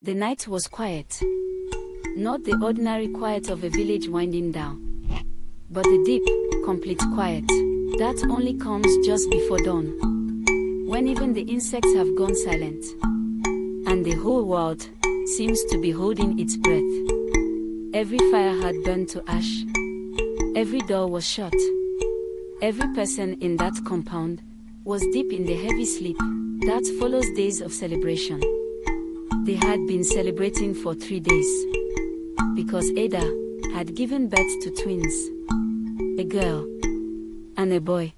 The night was quiet. Not the ordinary quiet of a village winding down, but the deep, complete quiet that only comes just before dawn, when even the insects have gone silent, and the whole world seems to be holding its breath. Every fire had burned to ash. Every door was shut. Every person in that compound was deep in the heavy sleep that follows days of celebration. They had been celebrating for 3 days, because Adah had given birth to twins, a girl and a boy.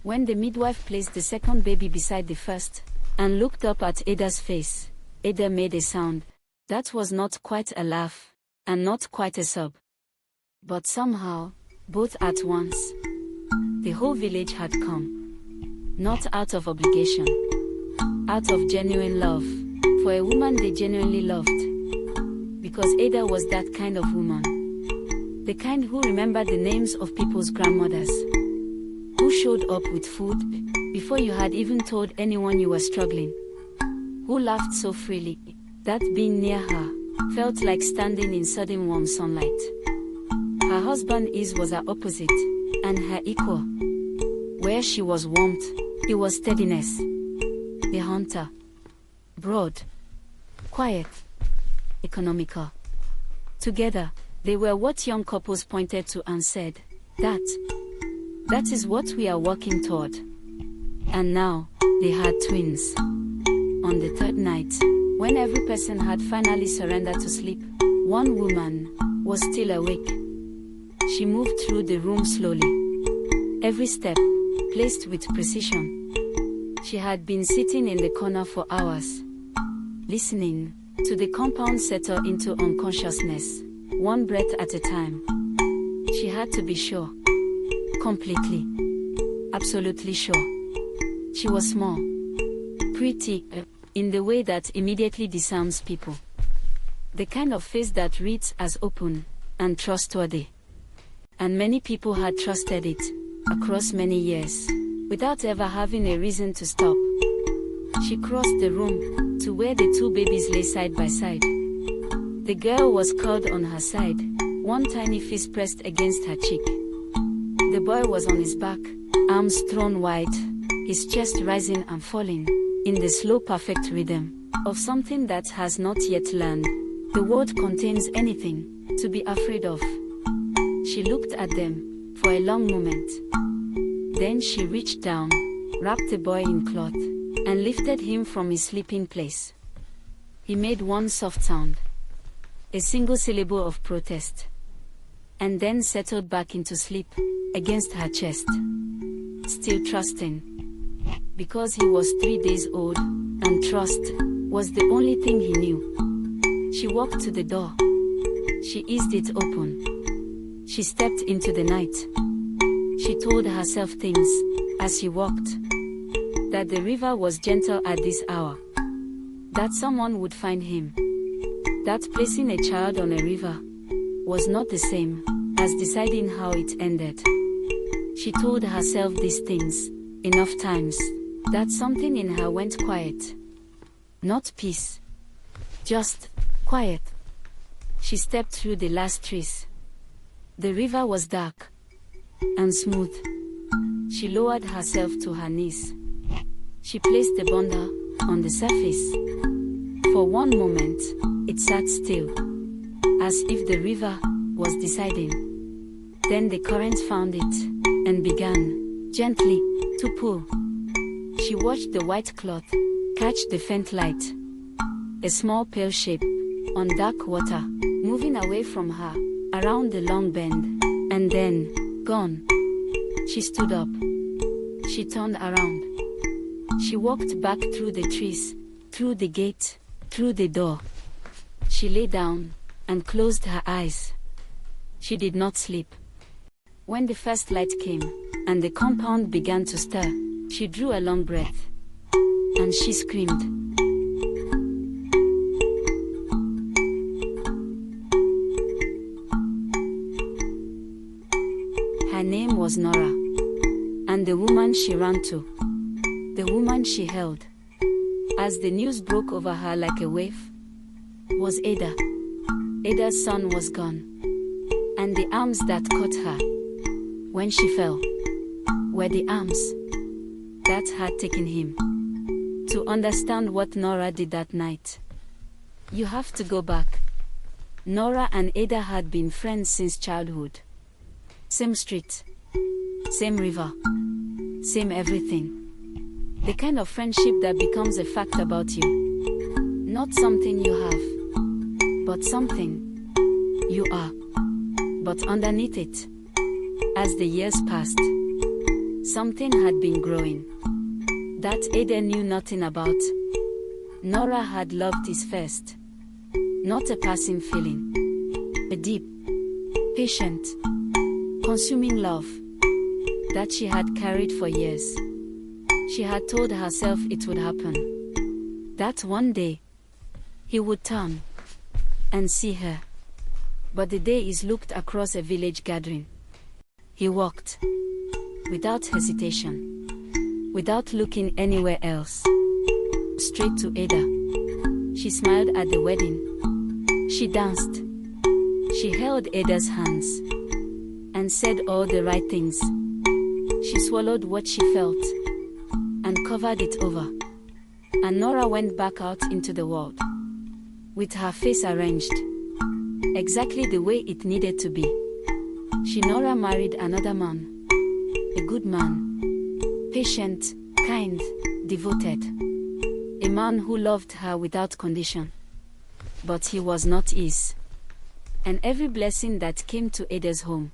When the midwife placed the second baby beside the first, and looked up at Adah's face, Adah made a sound that was not quite a laugh, and not quite a sob, but somehow, both at once. The whole village had come, not out of obligation, out of genuine love, for a woman they genuinely loved. Because Adah was that kind of woman. The kind who remembered the names of people's grandmothers. Who showed up with food before you had even told anyone you were struggling. Who laughed so freely that being near her felt like standing in sudden warm sunlight. Her husband was her opposite, and her equal. Where she was warmth, he was steadiness. The hunter. Broad. Quiet. Economical. Together, they were what young couples pointed to and said, that is what we are working toward. And now, they had twins. On the third night, when every person had finally surrendered to sleep, one woman was still awake. She moved through the room slowly. Every step, placed with precision. She had been sitting in the corner for hours, listening to the compound settle into unconsciousness, one breath at a time. She had to be sure. Completely. Absolutely sure. She was small. Pretty, in the way that immediately disarms people. The kind of face that reads as open and trustworthy. And many people had trusted it, across many years, without ever having a reason to stop. She crossed the room to where the two babies lay side by side. The girl was curled on her side, one tiny fist pressed against her cheek. The boy was on his back, arms thrown wide, his chest rising and falling, in the slow perfect rhythm of something that has not yet learned the world contains anything to be afraid of. She looked at them for a long moment. Then she reached down, wrapped the boy in cloth, and lifted him from his sleeping place. He made one soft sound, a single syllable of protest, and then settled back into sleep, against her chest. Still trusting. Because he was 3 days old, and trust was the only thing he knew. She walked to the door. She eased it open. She stepped into the night. She told herself things, as she walked. That the river was gentle at this hour. That someone would find him. That placing a child on a river was not the same as deciding how it ended. She told herself these things enough times that something in her went quiet. Not peace. Just quiet. She stepped through the last trees. The river was dark and smooth. She lowered herself to her knees. She placed the bundle on the surface. For one moment, it sat still, as if the river was deciding. Then the current found it, and began, gently, to pull. She watched the white cloth catch the faint light. A small pale shape, on dark water, moving away from her, around the long bend, and then, gone. She stood up. She turned around. She walked back through the trees, through the gate, through the door. She lay down, and closed her eyes. She did not sleep. When the first light came, and the compound began to stir, she drew a long breath. And she screamed. Her name was Nora. And the woman she ran to. The woman she held. As the news broke over her like a wave, was Adah. Adah's son was gone, and the arms that caught her when she fell were the arms that had taken him. To understand what Nora did that night, you have to go back. Nora and Adah had been friends since childhood. Same street, same river, same everything. The kind of friendship that becomes a fact about you. Not something you have, but something you are. But underneath it, as the years passed, something had been growing that Adah knew nothing about. Nora had loved his first, not a passing feeling. A deep, patient, consuming love that she had carried for years. She had told herself it would happen, that one day he would turn and see her. But the day is looked across a village gathering. He walked without hesitation, without looking anywhere else, straight to Adah. She smiled at the wedding. She danced. She held Adah's hands and said all the right things. She swallowed what she felt and covered it over. And Nora went back out into the world with her face arranged exactly the way it needed to be. Nora married another man, a good man, patient, kind, devoted, a man who loved her without condition. But he was not his. And every blessing that came to Adah's home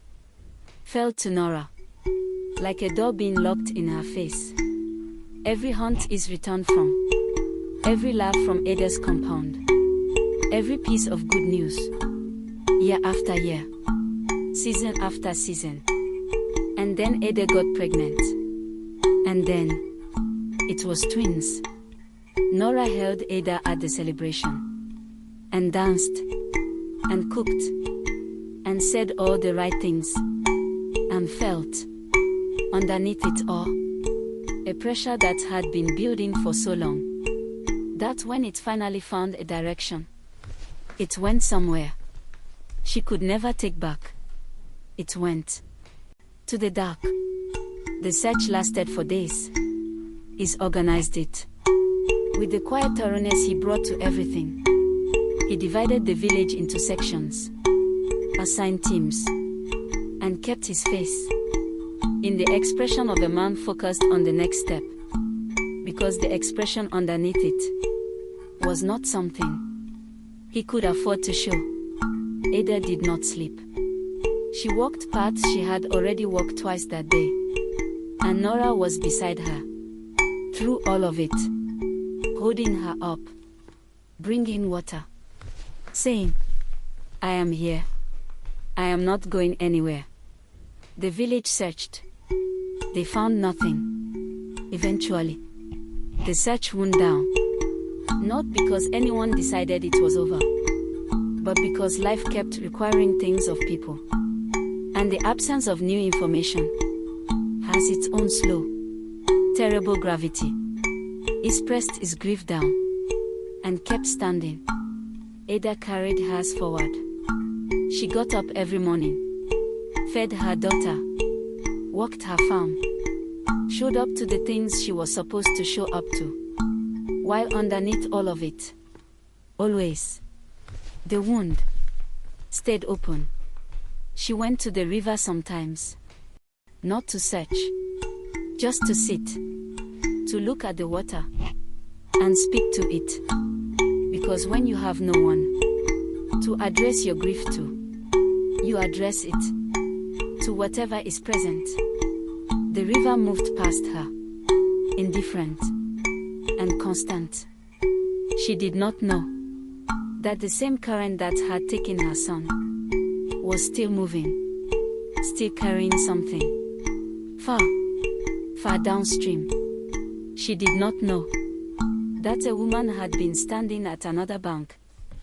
fell to Nora, like a door being locked in her face. Every hunt is returned from, every laugh from Adah's compound, every piece of good news, year after year, season after season. And then Adah got pregnant. And then it was twins. Nora held Adah at the celebration and danced and cooked and said all the right things and felt underneath it all a pressure that had been building for so long, that when it finally found a direction, it went somewhere she could never take back. It went to the dark. The search lasted for days. He organized it with the quiet thoroughness he brought to everything. He divided the village into sections, assigned teams, and kept his face in the expression of a man focused on the next step, because the expression underneath it was not something he could afford to show. Adah did not sleep. She walked paths she had already walked twice that day, and Nora was beside her through all of it, holding her up, bringing water, saying, "I am here. I am not going anywhere." The village searched. They found nothing. Eventually, the search wound down, not because anyone decided it was over, but because life kept requiring things of people, and the absence of new information has its own slow, terrible gravity. He pressed his grief down and kept standing. Adah carried hers forward. She got up every morning, fed her daughter, worked her farm, showed up to the things she was supposed to show up to, while underneath all of it, always, the wound stayed open. She went to the river sometimes, not to search, just to sit, to look at the water and speak to it. Because when you have no one to address your grief to, you address it to whatever is present. The river moved past her, indifferent and constant. She did not know that the same current that had taken her son was still moving, still carrying something far, far downstream. She did not know that a woman had been standing at another bank,